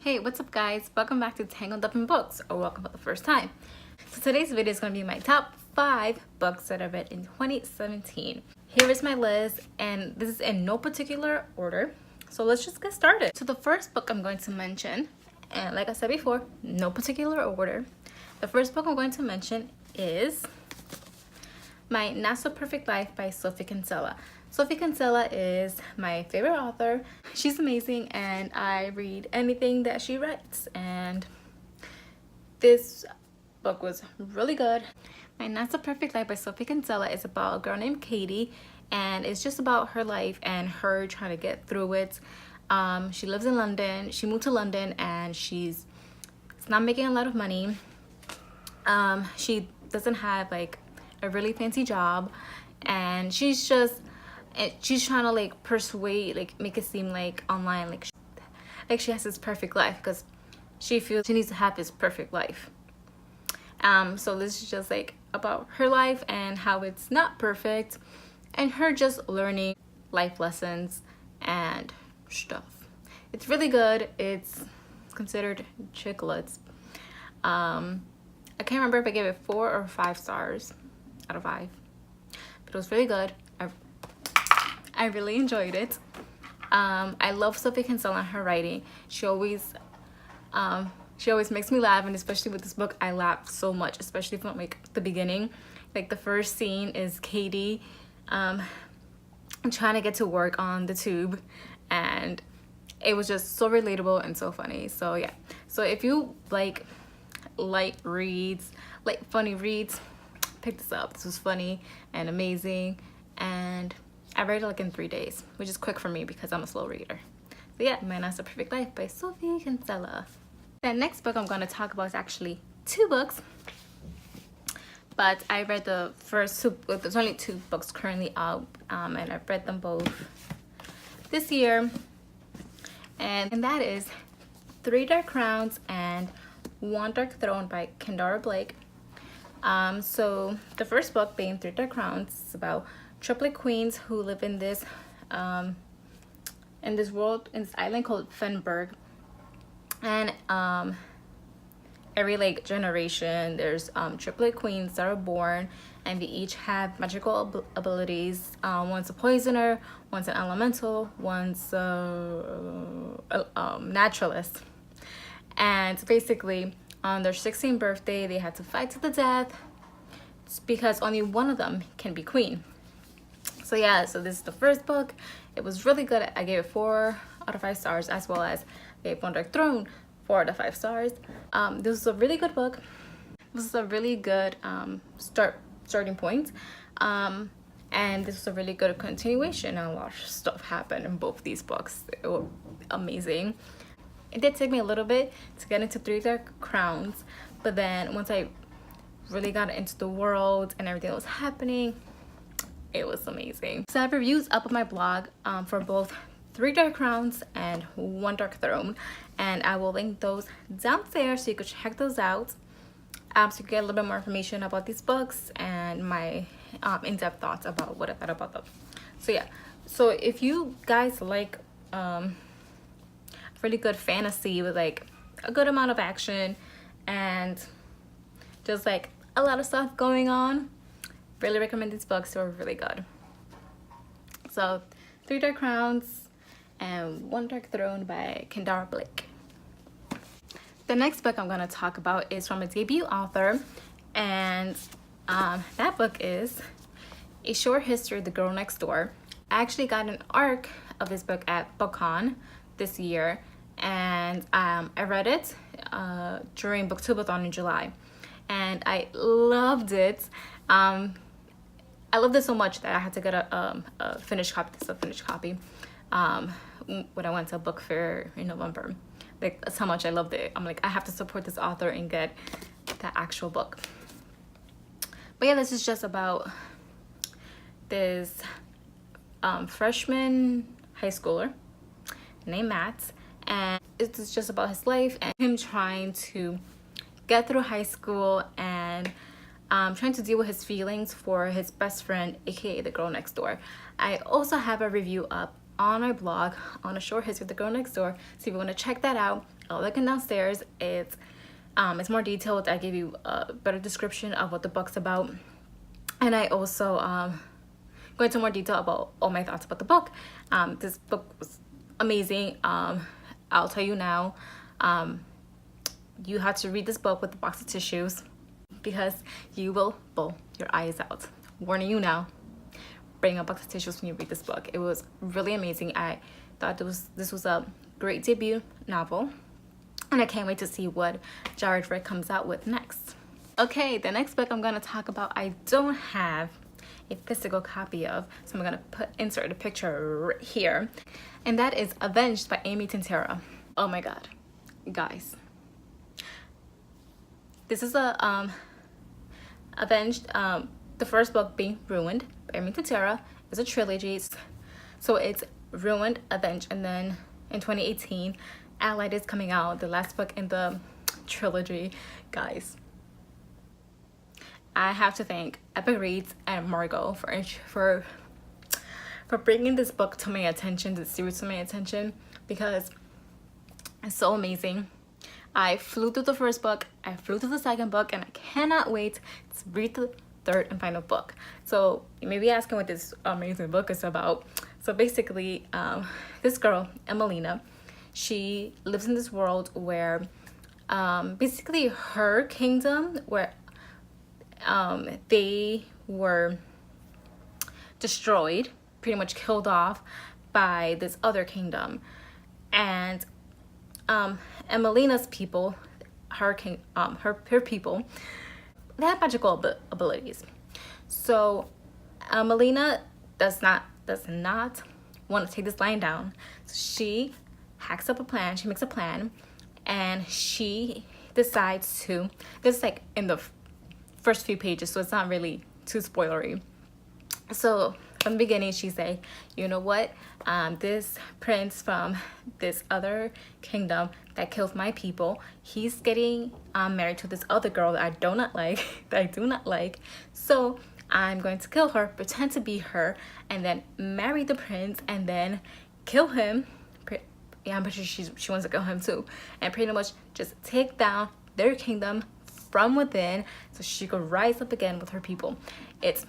Hey, what's up guys? Welcome back to Tangled Up in Books, or welcome for the first time. So today's video is going to be my top 5 books that I read in 2017. Here is my list, and this is in no particular order. So let's just get started. So the first book I'm going to mention, and like I said before, no particular order. The first book I'm going to mention is My Not So Perfect Life by Sophie Kinsella. Sophie Kinsella is my favorite author. She's amazing and I read anything that she writes, and this book was really good. My Not So Perfect Life by Sophie Kinsella is about a girl named Katie, and it's just about her life and her trying to get through it. She lives in London. She moved to London and she's not making a lot of money. She doesn't have like a really fancy job, and she's trying to like persuade, like make it seem like online like she has this perfect life because she feels she needs to have this perfect life. So this is just like about her life and how it's not perfect, and her just learning life lessons and stuff. It's really good. It's considered chiclets. I can't remember if I gave it 4 or 5 stars out of 5, but it was really good. I really enjoyed it. I love Sophie Kinsella and her writing. She always makes me laugh, and especially with this book, I laughed so much, especially from like the beginning. Like the first scene is Katie trying to get to work on the tube, and it was just so relatable and so funny. So yeah, so if you like light reads, like funny reads, pick this up. This was funny and amazing, and I read it like in 3 days, which is quick for me because I'm a slow reader. So yeah, My Not So Perfect Life by Sophie Kinsella. The next book I'm going to talk about is actually 2 books, but I read the first 2. There's only 2 books currently out, and I've read them both this year, and that is 3 Dark Crowns and One Dark Throne by Kendara Blake. So the first book, being 3 Dark Crowns, is about triplet queens who live in this world, in this island called Fenberg, and every like generation there's triplet queens that are born, and they each have magical abilities. One's a poisoner, one's an elemental, one's a naturalist, and basically on their 16th birthday they had to fight to the death because only one of them can be queen. So yeah, so this is the first book. It was really good. I gave it 4 out of 5 stars, as well as gave One Dark Throne 4 out of 5 stars. This was a really good book. This was a really good starting point. And this was a really good continuation, and a lot of stuff happened in both these books. It was amazing. It did take me a little bit to get into 3 Dark Crowns, but then once I really got into the world and everything that was happening, it was amazing. So I have reviews up on my blog for both 3 Dark Crowns and One Dark Throne, and I will link those down there so you could check those out, so you can get a little bit more information about these books and my in-depth thoughts about what I thought about them. So yeah, so if you guys like really good fantasy with like a good amount of action and just like a lot of stuff going on, really recommend these books. They were really good. So 3 Dark Crowns and One Dark Throne by Kendara Blake. The next book I'm going to talk about is from a debut author, and that book is A Short History of the Girl Next Door. I actually got an ARC of this book at BookCon this year, and I read it during Booktubeathon in July, and I loved it. I loved it so much that I had to get a finished copy. This is a finished copy when I went to a book fair in November. Like, that's how much I loved it. I'm like, I have to support this author and get the actual book. But yeah, this is just about this freshman high schooler named Matt, and it's just about his life and him trying to get through high school and trying to deal with his feelings for his best friend, aka the girl next door. I also have a review up on my blog on A Short History of the Girl Next Door, so if you want to check that out, I'll link it downstairs. It's more detailed. I give you a better description of what the book's about, and I also go into more detail about all my thoughts about the book. This book was amazing. I'll tell you now, you have to read this book with a box of tissues because you will bawl your eyes out. Warning you now, bring a box of tissues when you read this book. It was really amazing. I thought this was a great debut novel, and I can't wait to see what Yari comes out with next. Okay, the next book I'm gonna talk about, I don't have a physical copy of, so I'm gonna insert a picture right here, and that is Avenged by Amy Tintera. Oh my god, guys, this is a Avenged, the first book being Ruined by Amy Tintera is a trilogy, so it's Ruined, Avenged, and then in 2018 Allied is coming out, the last book in the trilogy. Guys, I have to thank Epic Reads and Margot for bringing this book to my attention, this series to my attention, because it's so amazing. I flew through the first book, I flew through the second book, and I cannot wait to read the third and final book. So you may be asking what this amazing book is about. So basically, this girl, Emelina, she lives in this world where basically her kingdom, where they were destroyed, pretty much killed off by this other kingdom, and Emelina's people, her people, they have magical abilities. So Emelina does not want to take this lying down. So she hacks up a plan. She makes a plan, and she decides to. This is like in the first few pages, so it's not really too spoilery. So from the beginning, she's like, you know what? This prince from this other kingdom that killed my people, he's getting married to this other girl that I do not like. So I'm going to kill her, pretend to be her, and then marry the prince, and then kill him. Yeah, I'm pretty sure she wants to kill him too, and pretty much just take down their kingdom from within, so she could rise up again with her people. It's,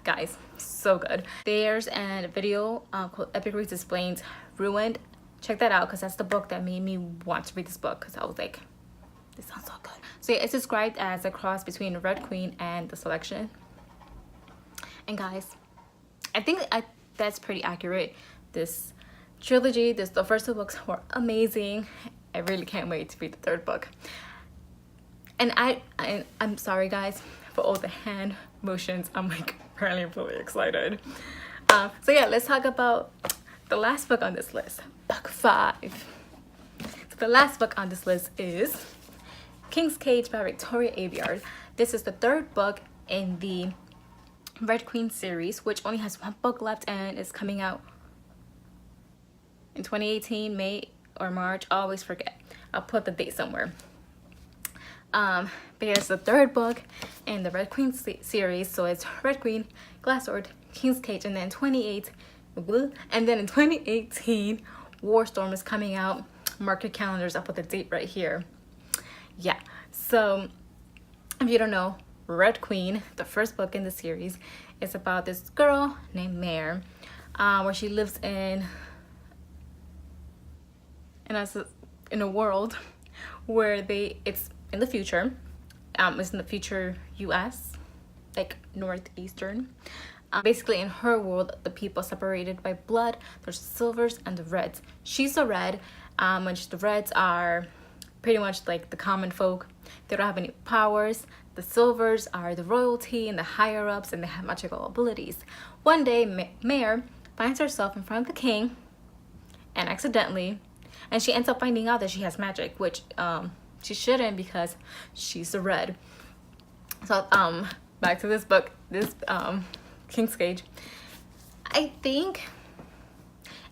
guys, so good. There's a video called Epic Reads Explains Ruined. Check that out, because that's the book that made me want to read this book, because I was like, this sounds so good. So yeah, it's described as a cross between Red Queen and The Selection. And guys, I think that's pretty accurate. This trilogy, the first two books were amazing. I really can't wait to read the third book. And I'm sorry guys for all the hand motions. I'm like really excited. So yeah, let's talk about the last book on this list, book 5. So the last book on this list is King's Cage by Victoria Aveyard. This is the third book in the Red Queen series, which only has one book left and is coming out in 2018, May or March. I always forget. I'll put the date somewhere. But yeah, it's the third book in the Red Queen series. So it's Red Queen, Glass Sword, King's Cage, and then in 2018, War Storm is coming out. Mark your calendars. I'll put the date right here. Yeah. So if you don't know, Red Queen, the first book in the series, is about this girl named Mare, where she lives in a world where it's in the future. It's in the future US, like northeastern. Basically in her world, the people are separated by blood. There's the silvers and the reds. She's a red, which the reds are pretty much like the common folk. They don't have any powers. The silvers are the royalty and the higher ups, and they have magical abilities. One day, Mare finds herself in front of the king, and she ends up finding out that she has magic, which she shouldn't, because she's a red. So back to this book, this King's Cage. I think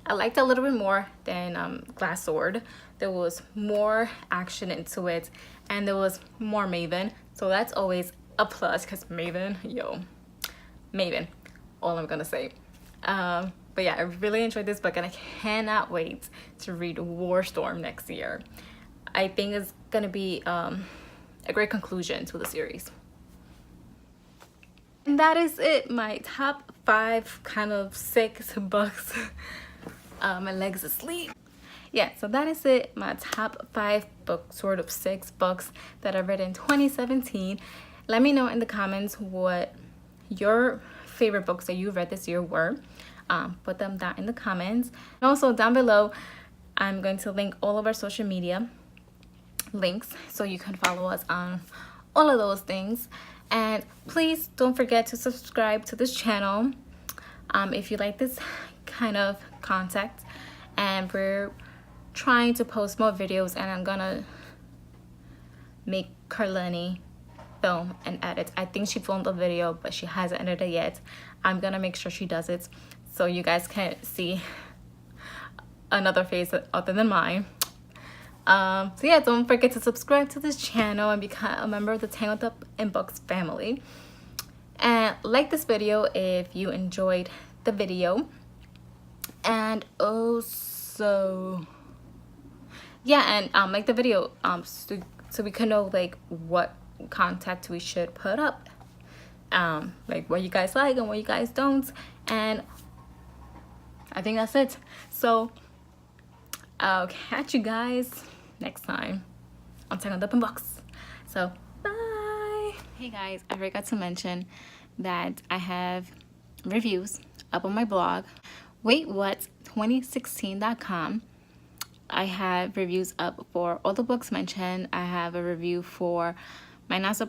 I liked it a little bit more than Glass Sword. There was more action into it, and there was more Maven, so that's always a plus, because Maven, all I'm gonna say. But yeah, I really enjoyed this book, and I cannot wait to read War Storm next year. I think it's gonna be a great conclusion to the series. And that is it, my top 5, kind of 6 books. My legs asleep. Yeah, so that is it, my top 5 books, sort of 6 books that I read in 2017. Let me know in the comments what your favorite books that you read this year were. Put them down in the comments. And also down below, I'm going to link all of our social media links so you can follow us on all of those things. And please don't forget to subscribe to this channel if you like this kind of content. And we're trying to post more videos, and I'm gonna make Carlani film and edit. I think she filmed a video, but she hasn't edited it yet. I'm gonna make sure she does it so you guys can see another face other than mine. So yeah, don't forget to subscribe to this channel and become a member of the Tangled Up in Books family. And like this video if you enjoyed the video. And also, yeah, and like the video so we can know like what content we should put up, like what you guys like and what you guys don't. And I think that's it. So I'll catch you guys next time on Tangled Up in Books. So bye. Hey guys, I forgot to mention that I have reviews up on my blog, waitwhat2016.com. I have reviews up for all the books mentioned. I have a review for My Not So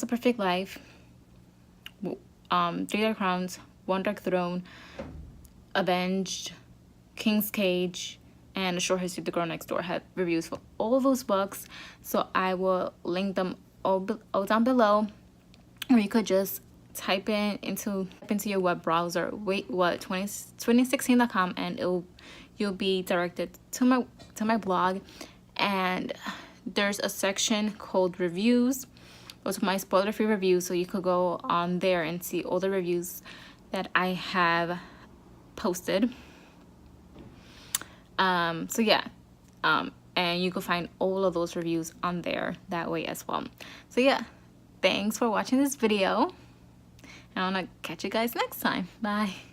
Perfect Life, 3 Dark Crowns, One Dark Throne, Avenged, King's Cage, and A Short History of the Girl Next Door. I have reviews for all of those books, so I will link them all down below, or you could just type into your web browser waitwhat2016.com, and you'll be directed to my blog. And there's a section called reviews. Those are my spoiler-free reviews, so you could go on there and see all the reviews that I have posted. So yeah, and you can find all of those reviews on there that way as well. So yeah, thanks for watching this video, and I'm gonna catch you guys next time. Bye.